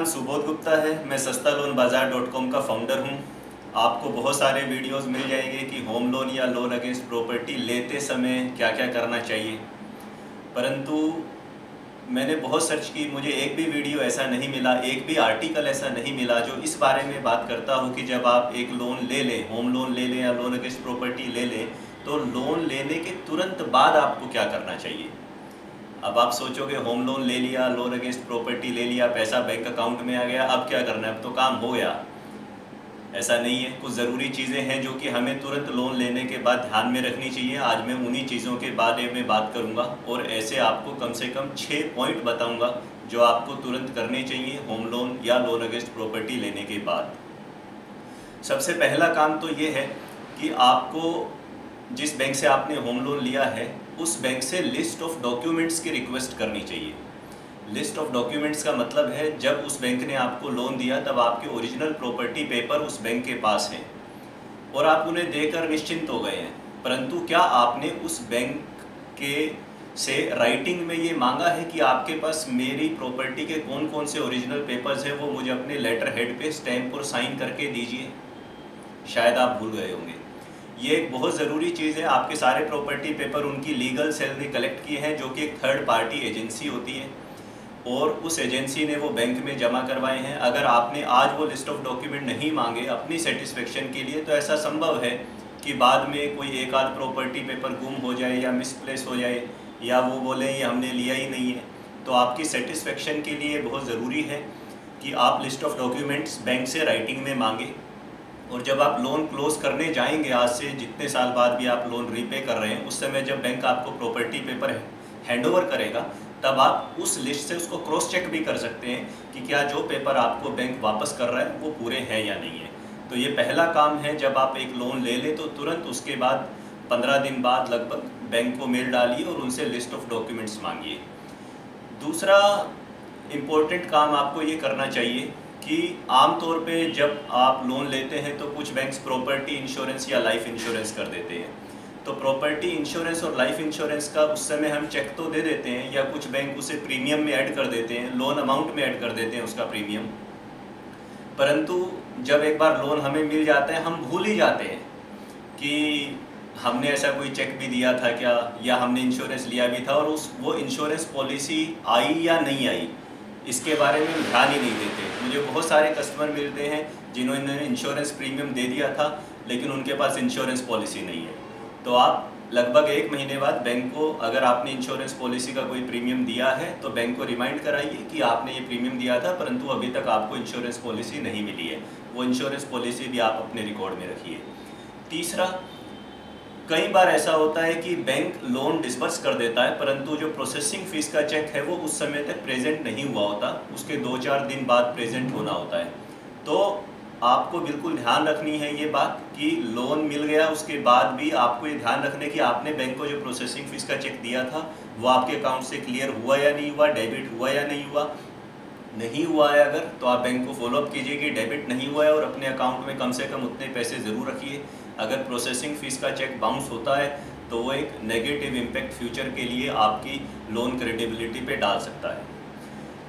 नाम सुबोध गुप्ता है। मैं सस्ता लोन बाज़ार.com का फाउंडर हूं। आपको बहुत सारे वीडियोस मिल जाएंगे कि होम लोन या लोन अगेंस्ट प्रॉपर्टी लेते समय क्या क्या करना चाहिए, परंतु मैंने बहुत सर्च की, मुझे एक भी वीडियो ऐसा नहीं मिला, एक भी आर्टिकल ऐसा नहीं मिला जो इस बारे में बात करता हो कि जब आप एक लोन ले लें, होम लोन ले लें या लोन अगेंस्ट प्रॉपर्टी ले लें, तो लोन लेने के तुरंत बाद आपको क्या करना चाहिए। अब आप सोचोगे होम लोन ले लिया, लोन अगेंस्ट प्रॉपर्टी ले लिया, पैसा बैंक अकाउंट में आ गया, अब क्या करना है, अब तो काम हो गया। ऐसा नहीं है। कुछ ज़रूरी चीज़ें हैं जो कि हमें तुरंत लोन लेने के बाद ध्यान में रखनी चाहिए। आज मैं उन्हीं चीज़ों के बारे में बात करूंगा और ऐसे आपको कम से कम 6 पॉइंट बताऊंगा जो आपको तुरंत करने चाहिए होम लोन या लोन अगेंस्ट प्रॉपर्टी लेने के बाद। सबसे पहला काम तो ये है कि आपको जिस बैंक से आपने होम लोन लिया है उस बैंक से लिस्ट ऑफ डॉक्यूमेंट्स की रिक्वेस्ट करनी चाहिए। लिस्ट ऑफ डॉक्यूमेंट्स का मतलब है जब उस बैंक ने आपको लोन दिया तब आपके ओरिजिनल प्रॉपर्टी पेपर उस बैंक के पास हैं और आप उन्हें देकर निश्चिंत हो गए हैं, परंतु क्या आपने उस बैंक के से राइटिंग में ये मांगा है कि आपके पास मेरी प्रॉपर्टी के कौन कौन से ओरिजिनल पेपर्स हैं वो मुझे अपने लेटर हेड पे स्टैम्प और साइन करके दीजिए। शायद आप भूल गए होंगे। ये एक बहुत ज़रूरी चीज़ है। आपके सारे प्रॉपर्टी पेपर उनकी लीगल सेल ने कलेक्ट किए हैं जो कि एक थर्ड पार्टी एजेंसी होती है और उस एजेंसी ने वो बैंक में जमा करवाए हैं। अगर आपने आज वो लिस्ट ऑफ डॉक्यूमेंट नहीं मांगे अपनी सेटिस्फेक्शन के लिए तो ऐसा संभव है कि बाद में कोई एक आध प्रॉपर्टी पेपर गुम हो जाए या मिसप्लेस हो जाए या वो बोले ये हमने लिया ही नहीं है। तो आपकी सेटिस्फेक्शन के लिए बहुत ज़रूरी है कि आप लिस्ट ऑफ डॉक्यूमेंट्स बैंक से राइटिंग में मांगे। और जब आप लोन क्लोज करने जाएंगे, आज से जितने साल बाद भी आप लोन रीपे कर रहे हैं, उस समय जब बैंक आपको प्रॉपर्टी पेपर हैंडओवर करेगा तब आप उस लिस्ट से उसको क्रॉस चेक भी कर सकते हैं कि क्या जो पेपर आपको बैंक वापस कर रहा है वो पूरे हैं या नहीं है। तो ये पहला काम है। जब आप एक लोन ले लें तो तुरंत उसके बाद 15 दिन बाद लगभग बैंक को मेल डालिए और उनसे लिस्ट ऑफ डॉक्यूमेंट्स मांगिए। दूसरा इम्पोर्टेंट काम आपको ये करना चाहिए कि आमतौर पे जब आप लोन लेते हैं तो कुछ बैंक्स प्रॉपर्टी इंश्योरेंस या लाइफ इंश्योरेंस कर देते हैं। तो प्रॉपर्टी इंश्योरेंस और लाइफ इंश्योरेंस का उस समय हम चेक तो दे देते हैं या कुछ बैंक उसे प्रीमियम में ऐड कर देते हैं, लोन अमाउंट में ऐड कर देते हैं उसका प्रीमियम, परंतु जब एक बार लोन हमें मिल जाता है हम भूल ही जाते हैं कि हमने ऐसा कोई चेक भी दिया था क्या या हमने इंश्योरेंस लिया भी था और वो इंश्योरेंस पॉलिसी आई या नहीं आई इसके बारे में ध्यान ही नहीं देते। मुझे बहुत सारे कस्टमर मिलते हैं जिन्होंने इंश्योरेंस प्रीमियम दे दिया था लेकिन उनके पास इंश्योरेंस पॉलिसी नहीं है। तो आप लगभग 1 महीने बाद बैंक को, अगर आपने इंश्योरेंस पॉलिसी का कोई प्रीमियम दिया है तो बैंक को रिमाइंड कराइए कि आपने ये प्रीमियम दिया था परंतु अभी तक आपको इंश्योरेंस पॉलिसी नहीं मिली है। वो इंश्योरेंस पॉलिसी भी आप अपने रिकॉर्ड में रखिए। तीसरा, कई बार ऐसा होता है कि बैंक लोन डिस्बर्स कर देता है परंतु जो प्रोसेसिंग फ़ीस का चेक है वो उस समय तक प्रेजेंट नहीं हुआ होता, उसके 2-4 दिन बाद प्रेजेंट होना होता है। तो आपको बिल्कुल ध्यान रखनी है ये बात कि लोन मिल गया उसके बाद भी आपको ये ध्यान रखने कि आपने बैंक को जो प्रोसेसिंग फ़ीस का चेक दिया था वो आपके अकाउंट से क्लियर हुआ या नहीं हुआ, डेबिट हुआ या नहीं हुआ। नहीं हुआ है अगर तो आप बैंक को फॉलोअप कीजिए कि डेबिट नहीं हुआ है और अपने अकाउंट में कम से कम उतने पैसे ज़रूर रखिए। अगर प्रोसेसिंग फ़ीस का चेक बाउंस होता है तो वो एक नेगेटिव इम्पैक्ट फ्यूचर के लिए आपकी लोन क्रेडिबिलिटी पे डाल सकता है।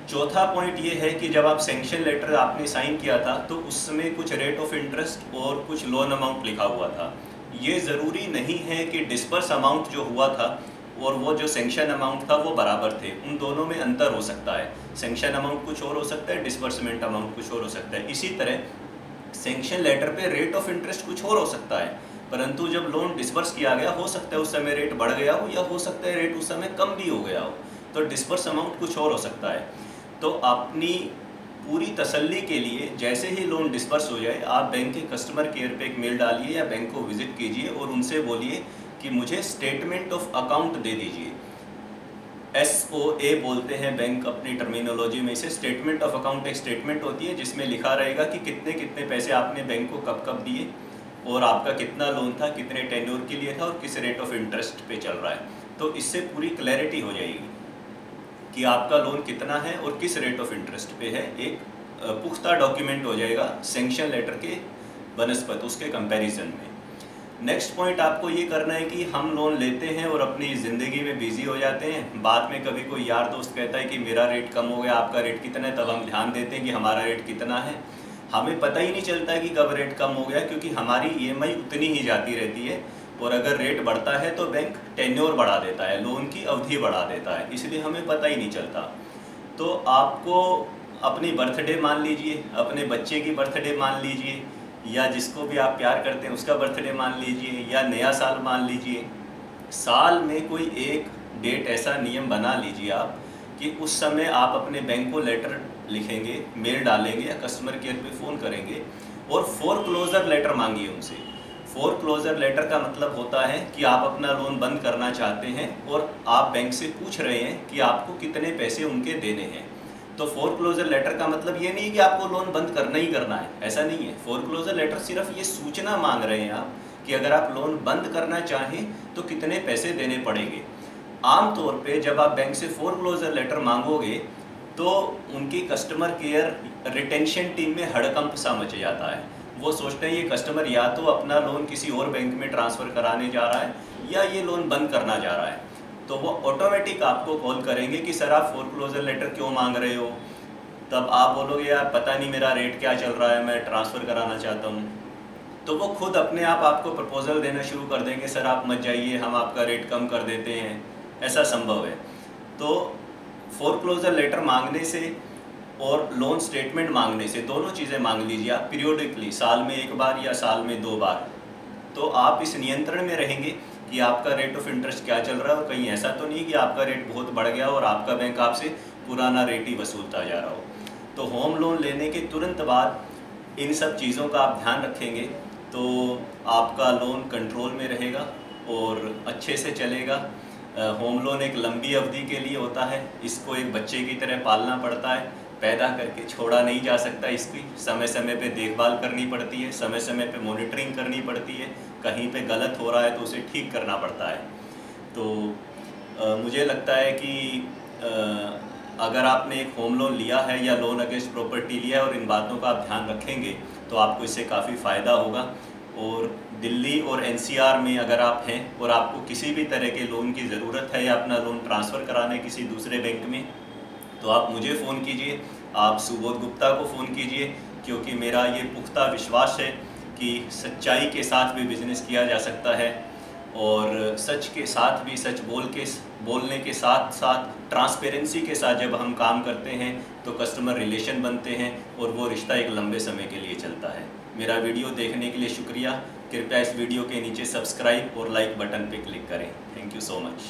चौथा पॉइंट ये है कि जब आप सैंक्शन लेटर आपने साइन किया था तो उस समय कुछ रेट ऑफ इंटरेस्ट और कुछ लोन अमाउंट लिखा हुआ था। ये ज़रूरी नहीं है कि डिस्पर्स अमाउंट जो हुआ था और वो जो सैंक्शन अमाउंट था वो बराबर थे, उन दोनों में अंतर हो सकता है। सैंक्शन अमाउंट कुछ और हो सकता है, डिस्बर्समेंट अमाउंट कुछ और हो सकता है। इसी तरह सैंक्शन लेटर पे रेट ऑफ इंटरेस्ट कुछ और हो सकता है, परंतु जब लोन डिस्बर्स किया गया हो सकता है उस समय रेट बढ़ गया हो या हो सकता है रेट उस समय कम भी हो गया हो, तो डिस्बर्स अमाउंट कुछ और हो सकता है। तो अपनी पूरी तसल्ली के लिए जैसे ही लोन डिस्बर्स हो जाए आप बैंक के कस्टमर केयर पे एक मेल डालिए या बैंक को विजिट कीजिए और उनसे बोलिए कि मुझे स्टेटमेंट ऑफ अकाउंट दे दीजिए। SOA बोलते हैं बैंक अपनी टर्मिनोलॉजी में। इसे स्टेटमेंट ऑफ अकाउंट एक स्टेटमेंट होती है जिसमें लिखा रहेगा कि कितने कितने पैसे आपने बैंक को कब कब दिए और आपका कितना लोन था, कितने टेन्योर के लिए था और किस रेट ऑफ इंटरेस्ट पे चल रहा है। तो इससे पूरी क्लैरिटी हो जाएगी कि आपका लोन कितना है और किस रेट ऑफ इंटरेस्ट पे है। एक पुख्ता डॉक्यूमेंट हो जाएगा सैंक्शन लेटर के बनस्पत उसके कंपैरिजन में। नेक्स्ट पॉइंट आपको ये करना है कि हम लोन लेते हैं और अपनी ज़िंदगी में बिजी हो जाते हैं। बाद में कभी कोई यार दोस्त कहता है कि मेरा रेट कम हो गया, आपका रेट कितना है, तब हम ध्यान देते हैं कि हमारा रेट कितना है। हमें पता ही नहीं चलता कि कब रेट कम हो गया, क्योंकि हमारी EMI उतनी ही जाती रहती है। और अगर रेट बढ़ता है तो बैंक टेन्योर बढ़ा देता है, लोन की अवधि बढ़ा देता है, इसलिए हमें पता ही नहीं चलता। तो आपको अपनी बर्थडे मान लीजिए, अपने बच्चे की बर्थडे मान लीजिए, या जिसको भी आप प्यार करते हैं उसका बर्थडे मान लीजिए, या नया साल मान लीजिए। साल में कोई एक डेट ऐसा नियम बना लीजिए आप कि उस समय आप अपने बैंक को लेटर लिखेंगे, मेल डालेंगे या कस्टमर केयर पे फ़ोन करेंगे और फोरक्लोजर लेटर मांगिए उनसे। फोरक्लोजर लेटर का मतलब होता है कि आप अपना लोन बंद करना चाहते हैं और आप बैंक से पूछ रहे हैं कि आपको कितने पैसे उनके देने हैं। तो फोरक्लोजर लेटर का मतलब ये नहीं कि आपको लोन बंद करना ही करना है, ऐसा नहीं है। फोरक्लोजर लेटर सिर्फ ये सूचना मांग रहे हैं आप कि अगर आप लोन बंद करना चाहें तो कितने पैसे देने पड़ेंगे। आमतौर पे जब आप बैंक से फोरक्लोजर लेटर मांगोगे तो उनकी कस्टमर केयर रिटेंशन टीम में हड़कंप सा मच जाता है। वो सोचते हैं ये कस्टमर या तो अपना लोन किसी और बैंक में ट्रांसफ़र कराने जा रहा है या ये लोन बंद करना जा रहा है। तो वो ऑटोमेटिक आपको कॉल करेंगे कि सर आप फोरक्लोजर लेटर क्यों मांग रहे हो। तब आप बोलोगे यार पता नहीं मेरा रेट क्या चल रहा है, मैं ट्रांसफ़र कराना चाहता हूँ। तो वो खुद अपने आप आपको प्रपोजल देना शुरू कर देंगे, सर आप मत जाइए, हम आपका रेट कम कर देते हैं, ऐसा संभव है। तो फोरक्लोजर लेटर मांगने से और लोन स्टेटमेंट मांगने से, दोनों चीज़ें मांग लीजिए आप पीरियोडिकली, साल में एक बार या साल में 2 बार। तो आप इस नियंत्रण में रहेंगे कि आपका रेट ऑफ इंटरेस्ट क्या चल रहा है और कहीं ऐसा तो नहीं कि आपका रेट बहुत बढ़ गया और आपका बैंक आपसे पुराना रेट ही वसूलता जा रहा हो। तो होम लोन लेने के तुरंत बाद इन सब चीज़ों का आप ध्यान रखेंगे तो आपका लोन कंट्रोल में रहेगा और अच्छे से चलेगा। होम लोन एक लंबी अवधि के लिए होता है, इसको एक बच्चे की तरह पालना पड़ता है, पैदा करके छोड़ा नहीं जा सकता। इसकी समय समय पे देखभाल करनी पड़ती है, समय समय पे मॉनिटरिंग करनी पड़ती है, कहीं पे गलत हो रहा है तो उसे ठीक करना पड़ता है। तो मुझे लगता है कि अगर आपने एक होम लोन लिया है या लोन अगेंस्ट प्रॉपर्टी लिया है और इन बातों का आप ध्यान रखेंगे तो आपको इससे काफ़ी फ़ायदा होगा। और दिल्ली और NCR में अगर आप हैं और आपको किसी भी तरह के लोन की ज़रूरत है या अपना लोन ट्रांसफ़र कराने किसी दूसरे बैंक में, तो आप मुझे फ़ोन कीजिए, आप सुबोध गुप्ता को फ़ोन कीजिए, क्योंकि मेरा ये पुख्ता विश्वास है कि सच्चाई के साथ भी बिज़नेस किया जा सकता है और सच के साथ भी, सच बोलने के साथ साथ ट्रांसपेरेंसी के साथ जब हम काम करते हैं तो कस्टमर रिलेशन बनते हैं और वो रिश्ता एक लंबे समय के लिए चलता है। मेरा वीडियो देखने के लिए शुक्रिया। कृपया इस वीडियो के नीचे सब्सक्राइब और लाइक बटन पे क्लिक करें। Thank you so much.